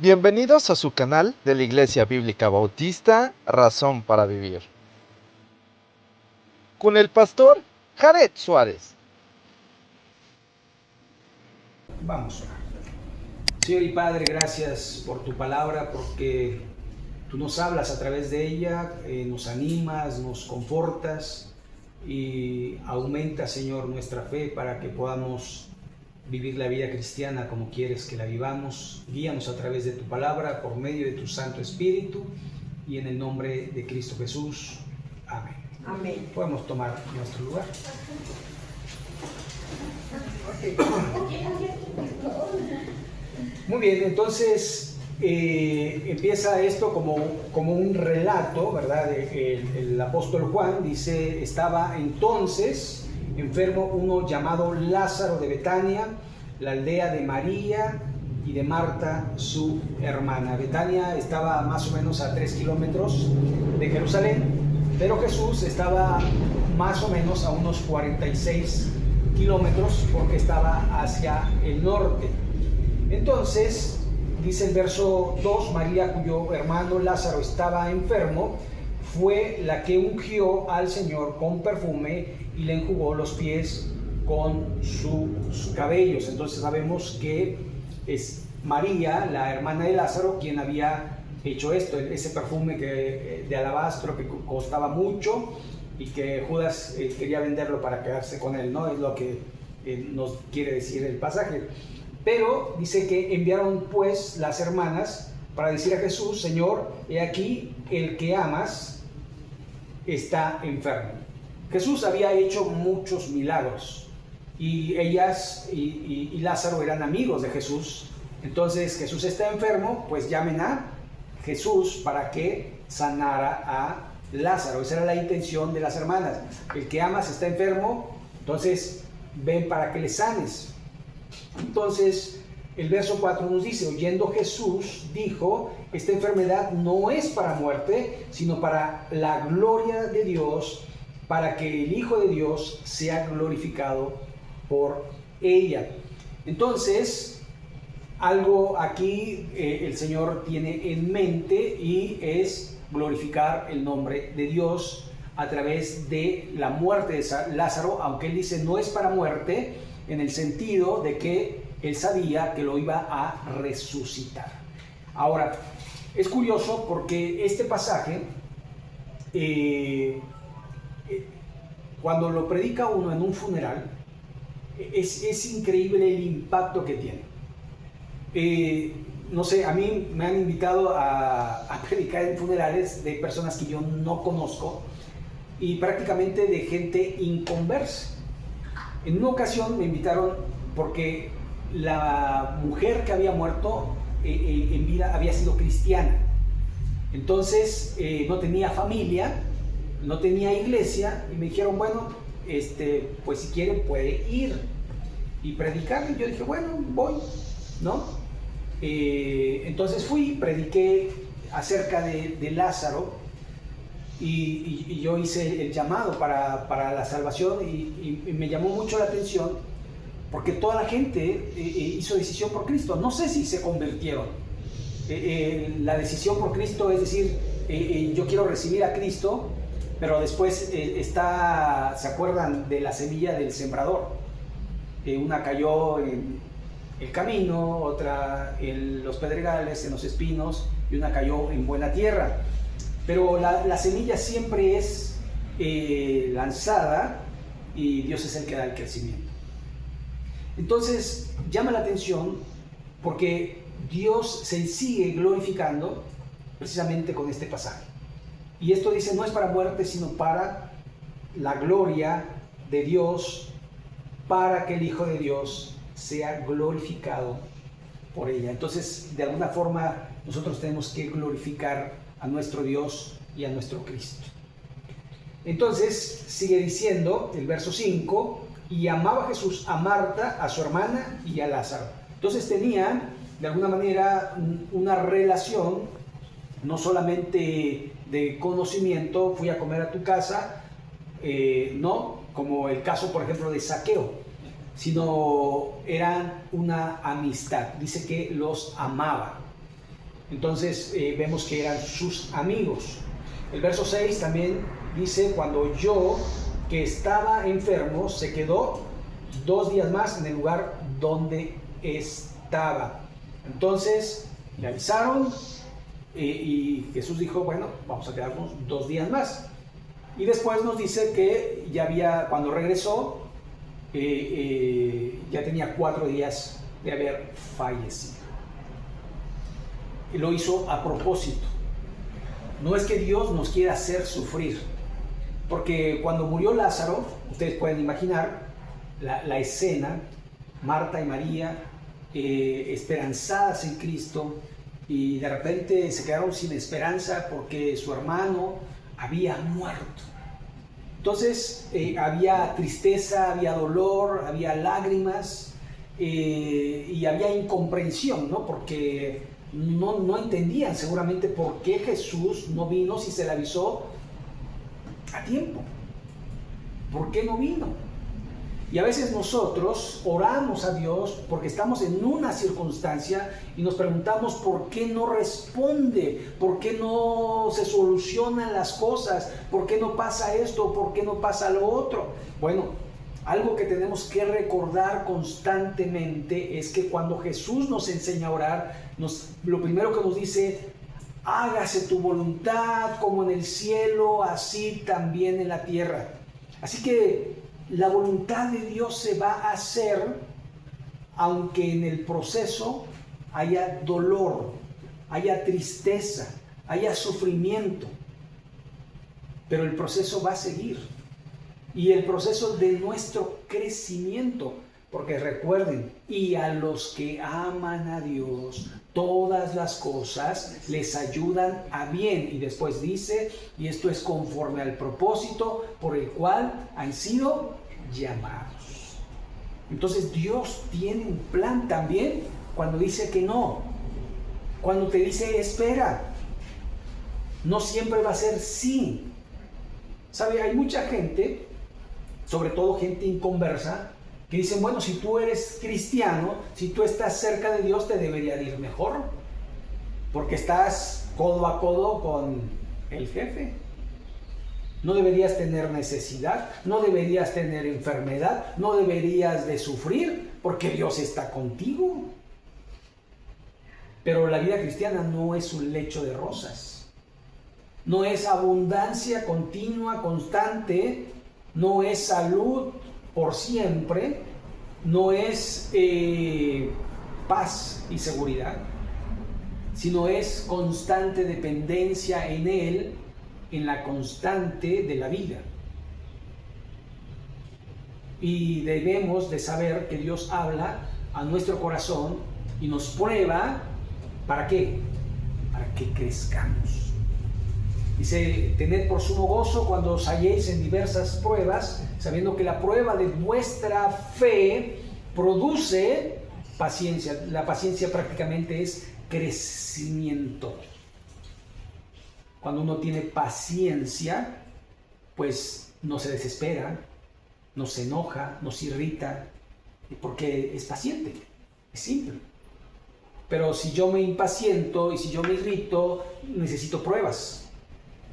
Bienvenidos a su canal de la Iglesia Bíblica Bautista, Razón para Vivir, con el pastor Jared Suárez. Vamos a orar. Señor y Padre, gracias por tu palabra, porque tú nos hablas a través de ella, nos animas, nos confortas y aumentas, Señor, nuestra fe para que podamos vivir la vida cristiana como quieres que la vivamos. Guíanos a través de tu palabra, por medio de tu Santo Espíritu, y en el nombre de Cristo Jesús. Amén. Amén. Podemos tomar nuestro lugar. Muy bien, entonces empieza esto como un relato, ¿verdad? El apóstol Juan dice: estaba entonces enfermo uno llamado Lázaro de Betania, la aldea de María y de Marta, su hermana. Betania estaba más o menos a 3 kilómetros de Jerusalén, pero Jesús estaba más o menos a unos 46 kilómetros porque estaba hacia el norte. Entonces, dice el verso 2, María, cuyo hermano Lázaro estaba enfermo, fue la que ungió al Señor con perfume y le enjugó los pies con sus cabellos. Entonces sabemos que es María, la hermana de Lázaro, quien había hecho esto, ese perfume de alabastro que costaba mucho y que Judas quería venderlo para quedarse con él, ¿no? Es lo que nos quiere decir el pasaje. Pero dice que enviaron pues las hermanas para decir a Jesús: Señor, he aquí el que amas está enfermo. Jesús había hecho muchos milagros y ellas y Lázaro eran amigos de Jesús. Entonces Jesús está enfermo, pues llamen a Jesús para que sanara a Lázaro. Esa era la intención de las hermanas. El que amas está enfermo, entonces ven para que le sanes. Entonces el verso 4 nos dice: oyendo Jesús, dijo: esta enfermedad no es para muerte, sino para la gloria de Dios, para que el Hijo de Dios sea glorificado por ella. Entonces, algo aquí el Señor tiene en mente, y es glorificar el nombre de Dios a través de la muerte de Lázaro, aunque él dice no es para muerte, en el sentido de que él sabía que lo iba a resucitar. Ahora, es curioso porque este pasaje, cuando lo predica uno en un funeral, es increíble el impacto que tiene. No sé, a mí me han invitado a predicar en funerales de personas que yo no conozco y prácticamente de gente inconversa. En una ocasión me invitaron porque la mujer que había muerto en vida había sido cristiana. Entonces no tenía familia, no tenía iglesia, y me dijeron: bueno, pues si quiere puede ir y predicar. Y yo dije: bueno, voy, ¿no? Entonces fui, prediqué acerca de Lázaro, y yo hice el llamado para la salvación, y me llamó mucho la atención porque toda la gente hizo decisión por Cristo. No sé si se convirtieron. La decisión por Cristo es decir, yo quiero recibir a Cristo, pero después ¿se acuerdan de la semilla del sembrador? Una cayó en el camino, otra en los pedregales, en los espinos, y una cayó en buena tierra. Pero la semilla siempre es lanzada, y Dios es el que da el crecimiento. Entonces llama la atención porque Dios se sigue glorificando precisamente con este pasaje. Y esto dice: no es para muerte, sino para la gloria de Dios, para que el Hijo de Dios sea glorificado por ella. Entonces, de alguna forma, nosotros tenemos que glorificar a nuestro Dios y a nuestro Cristo. Entonces, sigue diciendo el verso 5: y amaba Jesús a Marta, a su hermana, y a Lázaro. Entonces tenían, de alguna manera, una relación, no solamente de conocimiento, fui a comer a tu casa, no, como el caso, por ejemplo, de Zaqueo, sino eran una amistad. Dice que los amaba. Entonces vemos que eran sus amigos. El verso 6 también dice, cuando oyó que estaba enfermo, se quedó 2 días más en el lugar donde estaba. Entonces le avisaron y Jesús dijo, bueno, vamos a quedarnos 2 días más. Y después nos dice que cuando regresó, ya tenía 4 días de haber fallecido. Y lo hizo a propósito. No es que Dios nos quiera hacer sufrir, porque cuando murió Lázaro, ustedes pueden imaginar la escena, Marta y María esperanzadas en Cristo, y de repente se quedaron sin esperanza porque su hermano había muerto. Entonces había tristeza, había dolor, había lágrimas y había incomprensión, ¿no? Porque no entendían seguramente por qué Jesús no vino si se le avisó a tiempo. ¿Por qué no vino? Y a veces nosotros oramos a Dios porque estamos en una circunstancia y nos preguntamos por qué no responde, por qué no se solucionan las cosas, por qué no pasa esto, por qué no pasa lo otro. Bueno, algo que tenemos que recordar constantemente es que cuando Jesús nos enseña a orar, lo primero que nos dice, hágase tu voluntad como en el cielo, así también en la tierra. Así que la voluntad de Dios se va a hacer, aunque en el proceso haya dolor, haya tristeza, haya sufrimiento. Pero el proceso va a seguir. Y el proceso de nuestro crecimiento. Porque recuerden, y a los que aman a Dios, todas las cosas les ayudan a bien. Y después dice, y esto es conforme al propósito por el cual han sido llamados. Entonces Dios tiene un plan también cuando dice que no. Cuando te dice espera. No siempre va a ser sí. ¿Sabe? Hay mucha gente, sobre todo gente inconversa, que dicen, bueno, si tú eres cristiano, si tú estás cerca de Dios, te debería de ir mejor, porque estás codo a codo con el jefe. No deberías tener necesidad, no deberías tener enfermedad, no deberías de sufrir, porque Dios está contigo. Pero la vida cristiana no es un lecho de rosas, no es abundancia continua, constante, no es salud por siempre, no es paz y seguridad, sino es constante dependencia en Él, en la constante de la vida. Y debemos de saber que Dios habla a nuestro corazón y nos prueba, ¿para qué? Para que crezcamos. Dice, tened por sumo gozo cuando os halléis en diversas pruebas, sabiendo que la prueba de vuestra fe produce paciencia. La paciencia prácticamente es crecimiento. Cuando uno tiene paciencia, pues no se desespera, no se enoja, no se irrita, porque es paciente, es simple. Pero si yo me impaciento y si yo me irrito, necesito pruebas.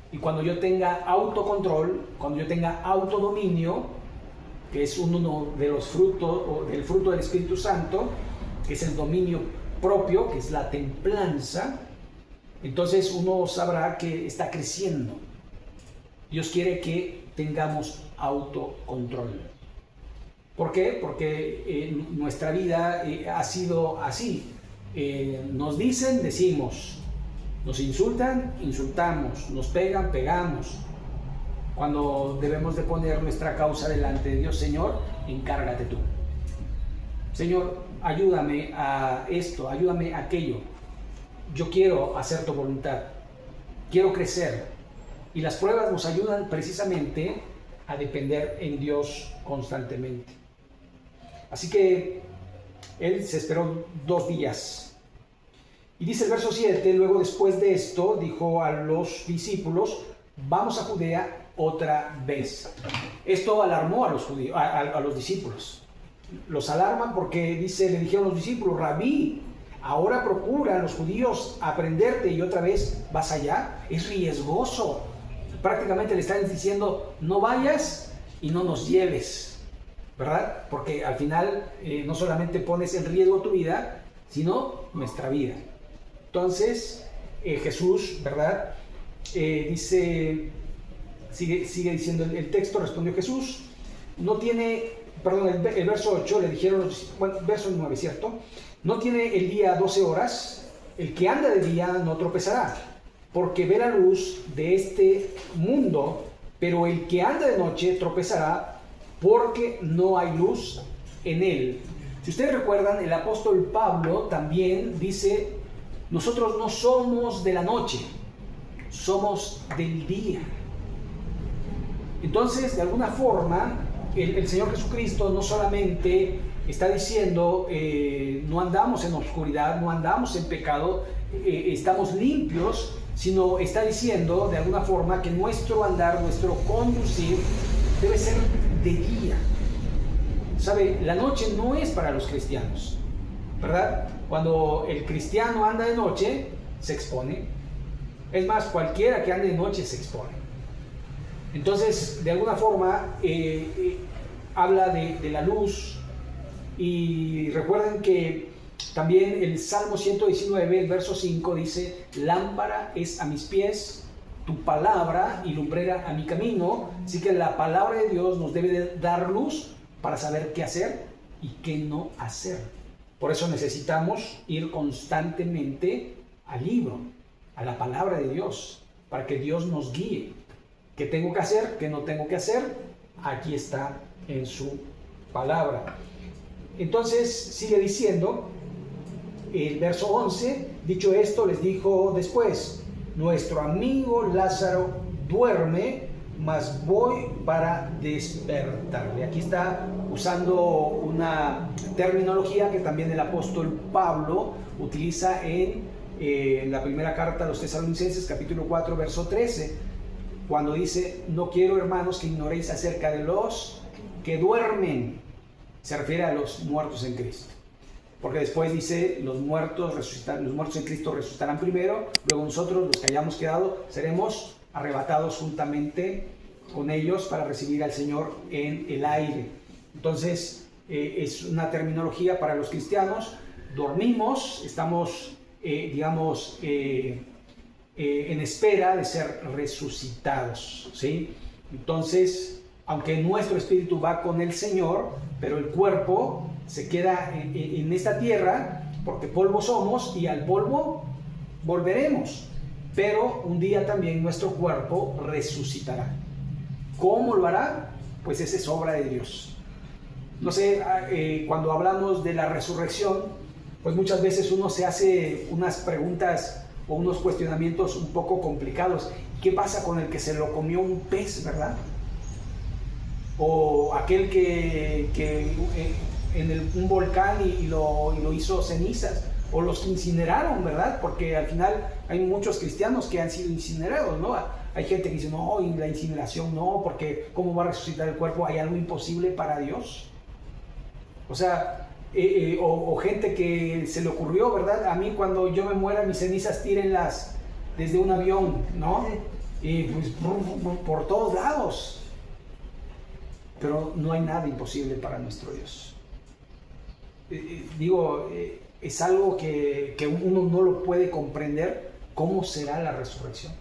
Y cuando yo tenga autocontrol, cuando yo tenga autodominio, que es uno de los frutos, o del fruto del Espíritu Santo, que es el dominio propio, que es la templanza, entonces uno sabrá que está creciendo. Dios quiere que tengamos autocontrol. ¿Por qué? Porque nuestra vida ha sido así. Nos dicen, decimos. Nos insultan, insultamos. Nos pegan, pegamos. Cuando debemos de poner nuestra causa delante de Dios, Señor, encárgate tú. Señor, ayúdame a esto, ayúdame a aquello. Yo quiero hacer tu voluntad. Quiero crecer. Y las pruebas nos ayudan precisamente a depender en Dios constantemente. Así que él se esperó 2 días. Y dice el verso 7, luego después de esto, dijo a los discípulos, vamos a Judea otra vez. Esto alarmó a los discípulos. Los alarman porque dice, le dijeron los discípulos, Rabí, ahora procuran los judíos aprenderte y otra vez vas allá. Es riesgoso. Prácticamente le están diciendo, no vayas y no nos lleves, ¿verdad? Porque al final no solamente pones en riesgo tu vida, sino nuestra vida. Entonces, Jesús, ¿verdad? Sigue diciendo el texto, respondió Jesús, no tiene, perdón, el verso 8 le dijeron, bueno, verso 9, ¿cierto? No tiene el día 12 horas, el que anda de día no tropezará, porque ve la luz de este mundo, pero el que anda de noche tropezará, porque no hay luz en él. Si ustedes recuerdan, el apóstol Pablo también dice, nosotros no somos de la noche, somos del día. Entonces, de alguna forma, el Señor Jesucristo no solamente está diciendo, no andamos en oscuridad, no andamos en pecado, estamos limpios, sino está diciendo de alguna forma que nuestro andar, nuestro conducir debe ser de día. ¿Sabe? La noche no es para los cristianos, ¿verdad? Cuando el cristiano anda de noche, se expone. Es más, cualquiera que ande de noche se expone. Entonces, de alguna forma, habla de la luz. Y recuerden que también el Salmo 119, el verso 5 dice, lámpara es a mis pies tu palabra y lumbrera a mi camino. Así que la palabra de Dios nos debe de dar luz para saber qué hacer y qué no hacer. Por eso necesitamos ir constantemente al libro, a la palabra de Dios, para que Dios nos guíe. ¿Qué tengo que hacer? ¿Qué no tengo que hacer? Aquí está en su palabra. Entonces sigue diciendo el verso 11, dicho esto les dijo después, nuestro amigo Lázaro duerme, mas voy para despertarle. Aquí está usando una terminología que también el apóstol Pablo utiliza en la primera carta a los Tesalonicenses, capítulo 4, verso 13, cuando dice, no quiero, hermanos, que ignoréis acerca de los que duermen. Se refiere a los muertos en Cristo. Porque después dice, los muertos en Cristo resucitarán primero, luego nosotros, los que hayamos quedado, seremos arrebatados juntamente con ellos para recibir al Señor en el aire. Entonces, es una terminología para los cristianos. Dormimos, estamos, en espera de ser resucitados, ¿sí? Entonces, aunque nuestro espíritu va con el Señor, pero el cuerpo se queda en esta tierra, porque polvo somos y al polvo volveremos. Pero un día también nuestro cuerpo resucitará. ¿Cómo lo hará? Pues esa es obra de Dios. No sé, cuando hablamos de la resurrección, pues muchas veces uno se hace unas preguntas o unos cuestionamientos un poco complicados. ¿Qué pasa con el que se lo comió un pez, verdad? O aquel que en un volcán y lo hizo cenizas, o los que incineraron, ¿verdad? Porque al final hay muchos cristianos que han sido incinerados, ¿no? Hay gente que dice, no, y la incineración no, porque ¿cómo va a resucitar el cuerpo? ¿Hay algo imposible para Dios? O sea, o gente que se le ocurrió, ¿verdad? A mí cuando yo me muera, mis cenizas tírenlas desde un avión, ¿no? Y pues por todos lados. Pero no hay nada imposible para nuestro Dios. Es algo que uno no lo puede comprender, cómo será la resurrección.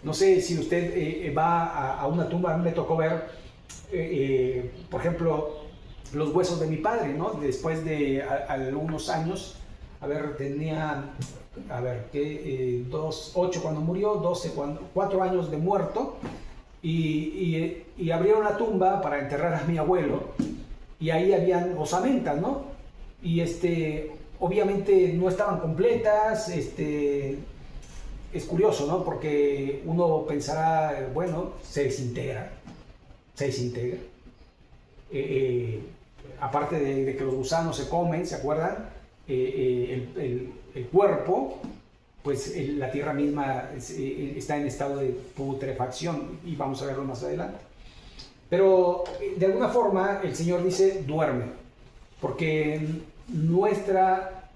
No sé si usted va a una tumba. A mí me tocó ver, por ejemplo, los huesos de mi padre, ¿no? Después de algunos años, tenía, 8 cuando murió, 12 4 años de muerto, y abrieron la tumba para enterrar a mi abuelo, y ahí habían osamentas, ¿no? Y obviamente no estaban completas. Es curioso, ¿no? Porque uno pensará, bueno, se desintegra. Aparte de que los gusanos se comen, ¿se acuerdan? El cuerpo, pues la tierra misma está en estado de putrefacción, y vamos a verlo más adelante. Pero de alguna forma el Señor dice, duerme, porque nuestra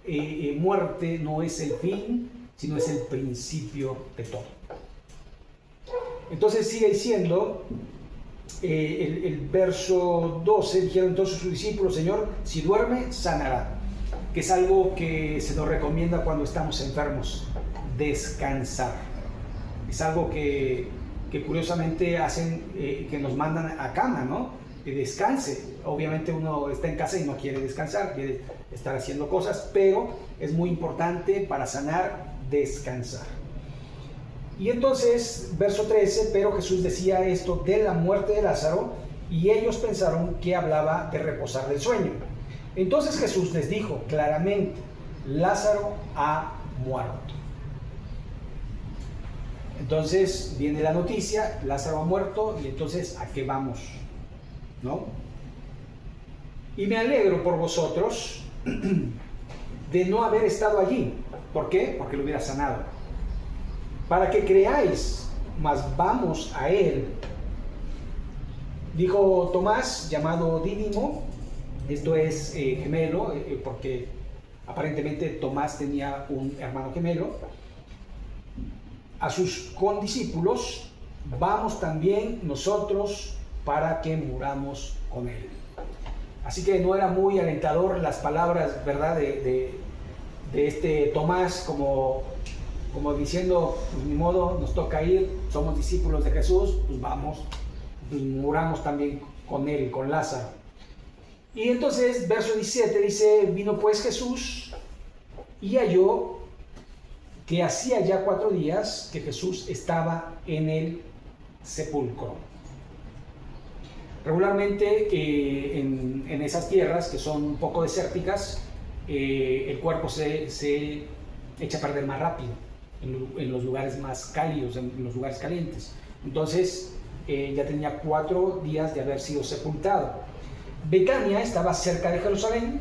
muerte no es el fin, sino es el principio de todo. Entonces sigue diciendo el verso 12, dijeron entonces sus discípulos, Señor, si duerme, sanará, que es algo que se nos recomienda cuando estamos enfermos, descansar. Es algo que curiosamente hacen, que nos mandan a cama, ¿no? Que descanse. Obviamente uno está en casa y no quiere descansar, quiere estar haciendo cosas, pero es muy importante para sanar, descansar. Y entonces, verso 13, pero Jesús decía esto de la muerte de Lázaro, y ellos pensaron que hablaba de reposar del sueño. Entonces Jesús les dijo claramente, Lázaro ha muerto. Entonces viene la noticia, Lázaro ha muerto, y entonces ¿a qué vamos? ¿No? Y me alegro por vosotros de no haber estado allí. ¿Por qué? Porque lo hubiera sanado. Para que creáis, mas vamos a él. Dijo Tomás, llamado Dídimo, esto es gemelo, porque aparentemente Tomás tenía un hermano gemelo, a sus condiscípulos, vamos también nosotros para que muramos con él. Así que no era muy alentador las palabras, ¿verdad?, de este Tomás, como diciendo, pues ni modo, nos toca ir, somos discípulos de Jesús, pues vamos, pues muramos también con él, con Lázaro. Y entonces, verso 17 dice, vino pues Jesús y halló que hacía ya 4 días que Jesús estaba en el sepulcro. Regularmente en esas tierras que son un poco desérticas, el cuerpo se echa a perder más rápido en los lugares más cálidos, en los lugares calientes. Entonces ya tenía 4 días de haber sido sepultado. Betania estaba cerca de Jerusalén,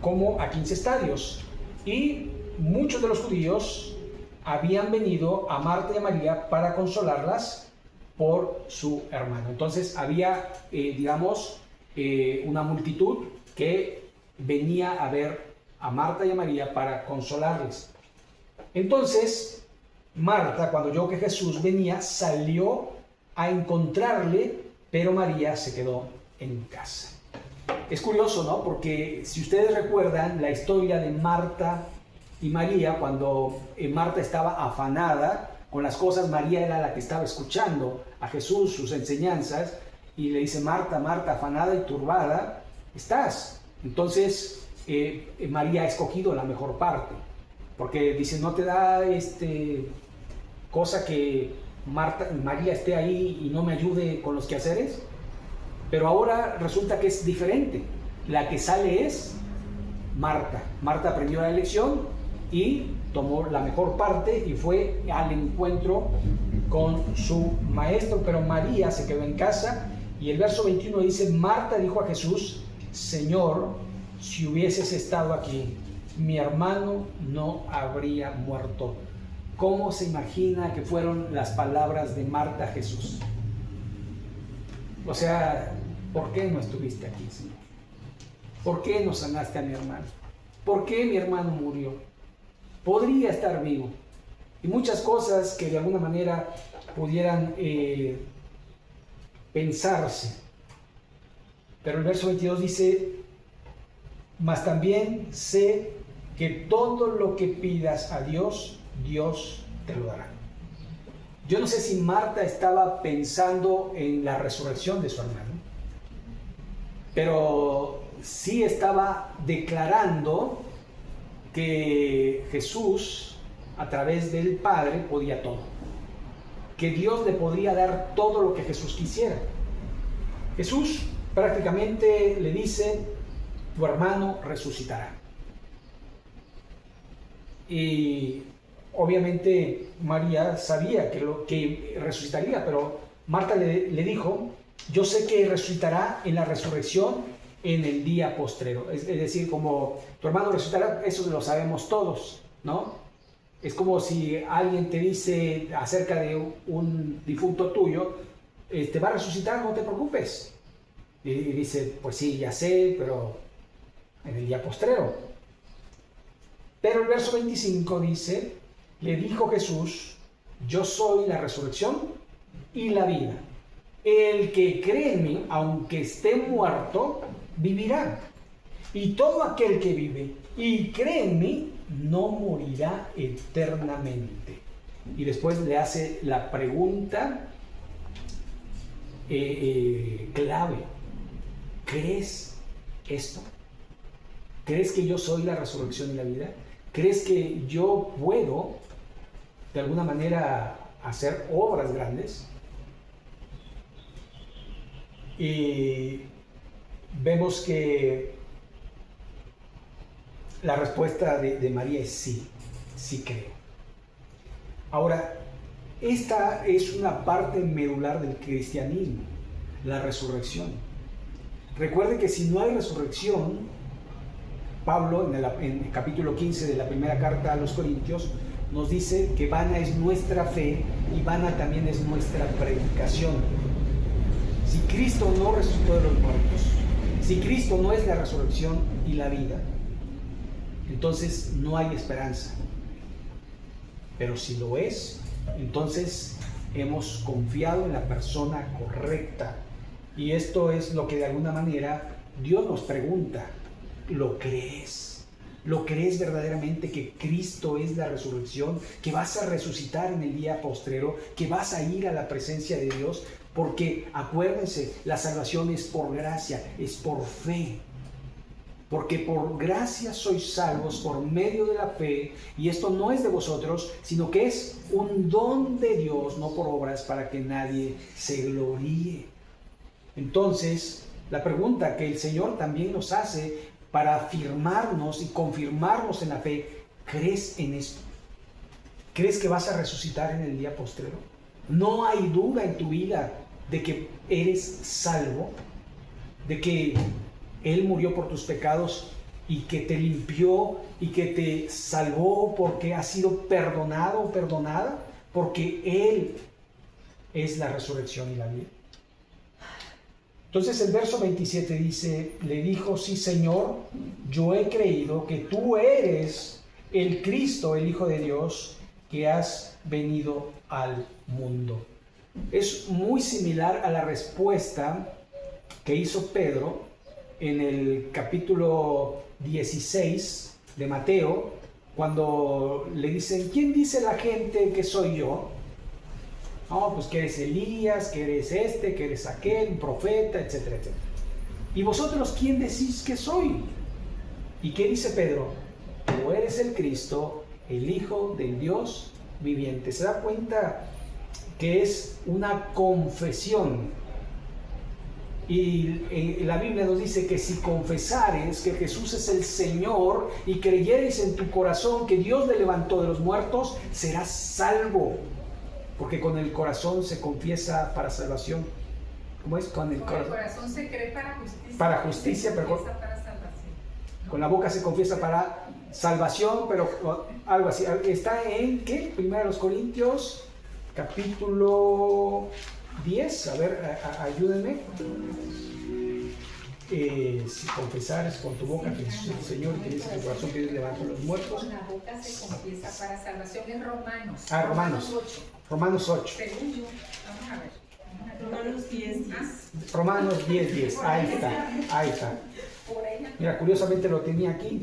como a 15 estadios, y muchos de los judíos habían venido a Marta y a María para consolarlas por su hermano. Entonces había, una multitud que venía a ver a Marta y a María para consolarles. Entonces Marta, cuando oyó que Jesús venía, salió a encontrarle, pero María se quedó en casa. Es curioso, ¿no? Porque si ustedes recuerdan la historia de Marta y María, cuando Marta estaba afanada con las cosas, María era la que estaba escuchando a Jesús, sus enseñanzas, y le dice, Marta, Marta, afanada y turbada estás. Entonces María ha escogido la mejor parte, porque dice, no te da cosa que María esté ahí y no me ayude con los quehaceres. Pero ahora resulta que es diferente. La que sale es Marta. Marta aprendió la lección y tomó la mejor parte y fue al encuentro con su maestro. Pero María se quedó en casa, y el verso 21 dice, Marta dijo a Jesús, Señor, si hubieses estado aquí, mi hermano no habría muerto. ¿Cómo se imagina que fueron las palabras de Marta a Jesús? O sea, ¿por qué no estuviste aquí, Señor? ¿Por qué no sanaste a mi hermano? ¿Por qué mi hermano murió? Podría estar vivo. Y muchas cosas que de alguna manera pudieran pensarse. Pero el verso 22 dice, mas también sé que todo lo que pidas a Dios, Dios te lo dará. Yo no sé si Marta estaba pensando en la resurrección de su hermano, pero sí estaba declarando que Jesús, a través del Padre, podía todo. Que Dios le podría dar todo lo que Jesús quisiera. Jesús prácticamente le dice, tu hermano resucitará. Y obviamente María sabía que resucitaría, pero Marta le dijo, yo sé que resucitará en la resurrección en el día postrero. Es decir, como tu hermano resucitará, eso lo sabemos todos, ¿no? Es como si alguien te dice acerca de un difunto tuyo, va a resucitar, no te preocupes. Y dice, pues sí, ya sé, pero en el día postrero. Pero el verso 25 dice, le dijo Jesús, yo soy la resurrección y la vida. El que cree en mí, aunque esté muerto, vivirá. Y todo aquel que vive y cree en mí, no morirá eternamente. Y después le hace la pregunta clave. ¿Crees esto? ¿Crees que yo soy la resurrección y la vida? ¿Crees que yo puedo, de alguna manera, hacer obras grandes? Y vemos que la respuesta de María es sí, sí creo. Ahora, esta es una parte medular del cristianismo, la resurrección. Recuerde que si no hay resurrección, Pablo en el capítulo 15 de la primera carta a los Corintios nos dice que vana es nuestra fe y vana también es nuestra predicación. Si Cristo no resucitó de los muertos, si Cristo no es la resurrección y la vida, entonces no hay esperanza. Pero si lo es, entonces hemos confiado en la persona correcta. Y esto es lo que de alguna manera Dios nos pregunta. ¿Lo crees? ¿Lo crees verdaderamente que Cristo es la resurrección? ¿Que vas a resucitar en el día postrero? ¿Que vas a ir a la presencia de Dios? Porque acuérdense, la salvación es por gracia, es por fe. Porque por gracia sois salvos por medio de la fe, y esto no es de vosotros, sino que es un don de Dios, no por obras, para que nadie se gloríe. Entonces, la pregunta que el Señor también nos hace para afirmarnos y confirmarnos en la fe, ¿crees en esto? ¿Crees que vas a resucitar en el día postrero? ¿No hay duda en tu vida de que eres salvo? ¿De que Él murió por tus pecados y que te limpió y que te salvó porque has sido perdonado o perdonada? Porque Él es la resurrección y la vida. Entonces el verso 27 dice, le dijo, sí Señor, yo he creído que tú eres el Cristo, el Hijo de Dios, que has venido al mundo. Es muy similar a la respuesta que hizo Pedro en el capítulo 16 de Mateo, cuando le dicen, ¿quién dice la gente que soy yo? No, pues que eres Elías, que eres este, que eres aquel, un profeta, etcétera, etcétera. ¿Y vosotros quién decís que soy? ¿Y qué dice Pedro? Tú eres el Cristo, el Hijo del Dios viviente. ¿Se da cuenta que es una confesión? Y la Biblia nos dice que si confesares que Jesús es el Señor y creyeres en tu corazón que Dios le levantó de los muertos, serás salvo. Porque con el corazón se confiesa para salvación. ¿Cómo es? Con el corazón se cree para justicia. Para justicia, pero para salvación. ¿No? Con la boca se confiesa para salvación, pero algo así. Está en, ¿qué? 1 Corintios, capítulo 10. A ver, ayúdenme. Si confesares con tu boca que Jesús es el Señor y que dices en tu corazón que Dios levantó a los muertos. Con la boca se confiesa para salvación en Romanos. Romanos 8. Romanos 8. Según yo, vamos a ver. Romanos 10, 10. Romanos 10, 10. Ahí está. Mira, curiosamente lo tenía aquí.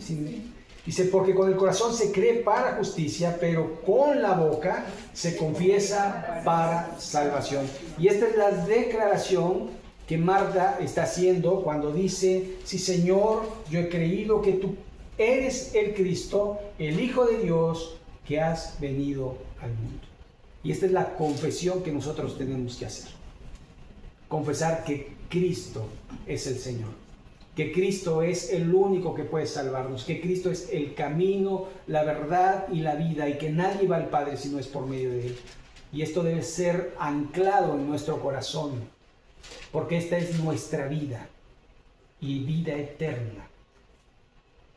Dice, porque con el corazón se cree para justicia, pero con la boca se confiesa para salvación. Y esta es la declaración que Marta está haciendo cuando dice, sí Señor, yo he creído que tú eres el Cristo, el Hijo de Dios, que has venido al mundo. Y esta es la confesión que nosotros tenemos que hacer. Confesar que Cristo es el Señor, que Cristo es el único que puede salvarnos, que Cristo es el camino, la verdad y la vida, y que nadie va al Padre si no es por medio de Él. Y esto debe ser anclado en nuestro corazón, porque esta es nuestra vida y vida eterna.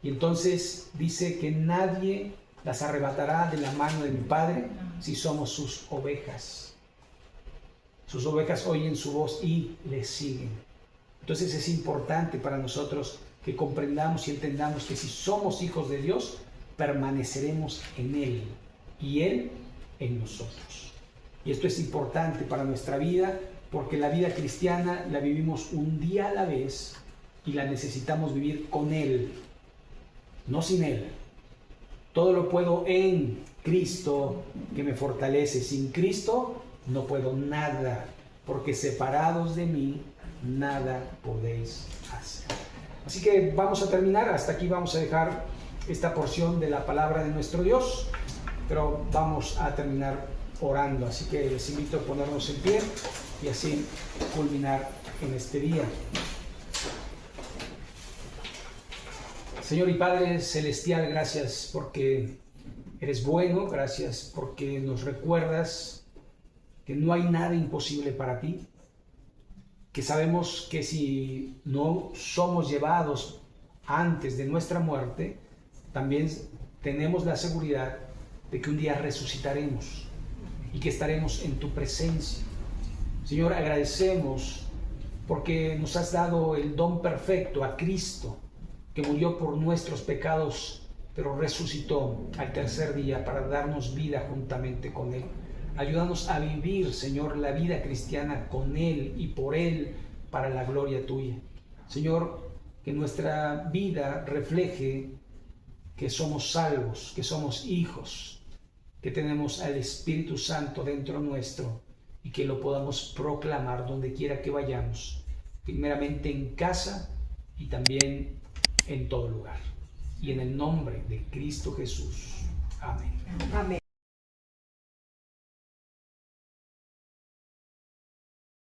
Y entonces dice que nadie las arrebatará de la mano de mi Padre si somos sus ovejas. Sus ovejas oyen su voz y le siguen. Entonces es importante para nosotros que comprendamos y entendamos que si somos hijos de Dios, permaneceremos en Él y Él en nosotros. Y esto es importante para nuestra vida, porque la vida cristiana la vivimos un día a la vez y la necesitamos vivir con Él, no sin Él. Todo lo puedo en Cristo que me fortalece. Sin Cristo no puedo nada, porque separados de mí nada podéis hacer. Así que vamos a terminar. Hasta aquí vamos a dejar esta porción de la palabra de nuestro Dios, pero vamos a terminar orando. Así que les invito a ponernos en pie y así culminar en este día. Señor y Padre Celestial, gracias porque eres bueno, gracias porque nos recuerdas que no hay nada imposible para ti, que sabemos que si no somos llevados antes de nuestra muerte, también tenemos la seguridad de que un día resucitaremos y que estaremos en tu presencia. Señor, agradecemos porque nos has dado el don perfecto a Cristo, que murió por nuestros pecados, pero resucitó al tercer día para darnos vida juntamente con Él. Ayúdanos a vivir, Señor, la vida cristiana con Él y por Él, para la gloria tuya. Señor, que nuestra vida refleje que somos salvos, que somos hijos, que tenemos al Espíritu Santo dentro nuestro y que lo podamos proclamar donde quiera que vayamos, primeramente en casa y también en todo lugar. Y en el nombre de Cristo Jesús. Amén. Amén.